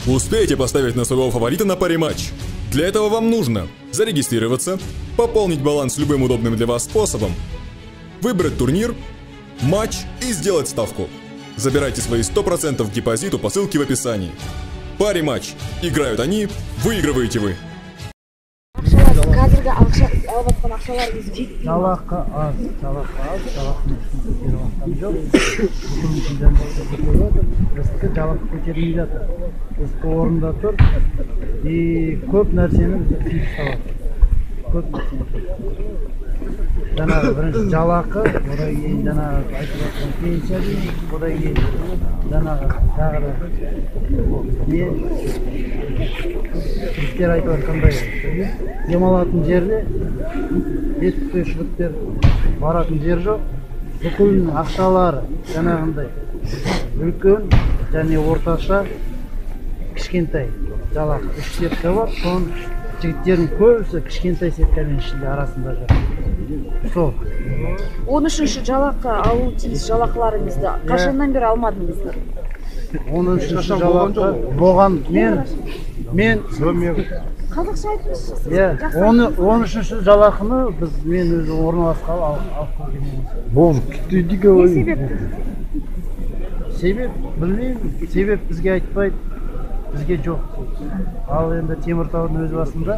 Успейте поставить на своего фаворита на паре матч. Для этого вам нужно зарегистрироваться, пополнить баланс любым удобным для вас способом, выбрать турнир, матч и сделать ставку. Забирайте свои 100% к депозиту по ссылке в описании. Паре матч. Играют они, выигрываете вы. Қазіргі алып жатқан ақшаларыңыз жетпей ме? Жалақы аз, жалақыны көтеріп жатқан жоқ. Бүкіл күндерінде біздікі жалақы көтерілмей жатыр. Біздікі орында тұр. Көп нәрсені біз киіп салады. Көп нәрсені. Жаңағы бірінші жалақы, одан кейін жаңағы айтып жатқан пенсия дейміз, одан кейін жаңағы тағы да жігіттер айтып жатқандай демалатын жерде жетіспеушіліктер баратын жер жоқ. Бүкіл ақшалары жаңағындай үлкен және орташа кішкентай жалақы 3 сетка бар. Соның жігіттердің көбісі кішкентай сетканың ішінде арасында жүр. Сол. 13-ші жалақы алу тиіс жалақыларыңызды қашаннан бері алмадыңыздар? 13-ші жалақы болған мен қазақша айтыңызшы. 13-ші жалақыны мен өзі орналасқалы алып келгенмін. Бұл күтті говори. Не себепті? Себеп білмеймін. Себеп бізге айтпайды. Бізге жоқ. Ал енді Теміртаудың өз басында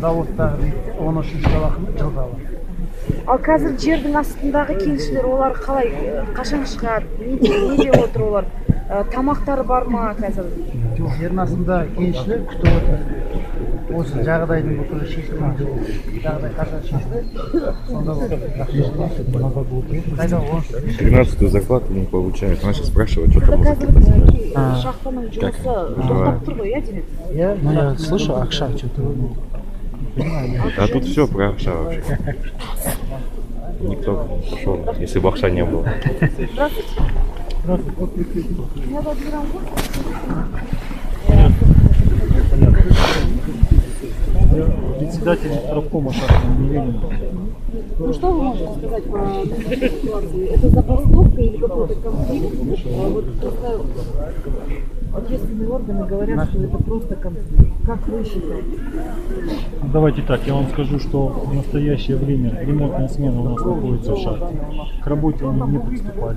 заводтағы бейттер 13-ші жалақыны жылда алады. Ал қазір жердің астындағы кеншілер олар қалай, қашан шығады, неде отыр олар? Тамақтары бар ма қазір? Жердің астындағы кеншілер күтіп отыр. Осы жағдайдың бүкілі шешілмей. Жағдай қашан шешіледі? Сонда қайда 13-ю зарплату не получает. Она сейчас спрашивает, что там. Қазір шахтаның жұмысы тоқтап тұр ғой, Демек? Ну я слышу, Акша что-то. А тут все про Акша вообще. Никто не пошел, если бы Акша не было. Здравствуйте. Меня зовут Мирамгул. Председатель правкома шахтного Ленина. Ну что вы можете сказать по этой ситуации? Это забастовка или какой-то конфликт? Вот просто ответственные органы говорят, что это просто конфликт. Как вы считаете? Давайте так, я вам скажу, что в настоящее время ремонтная смена у нас находится в шахте. К работе они не приступали.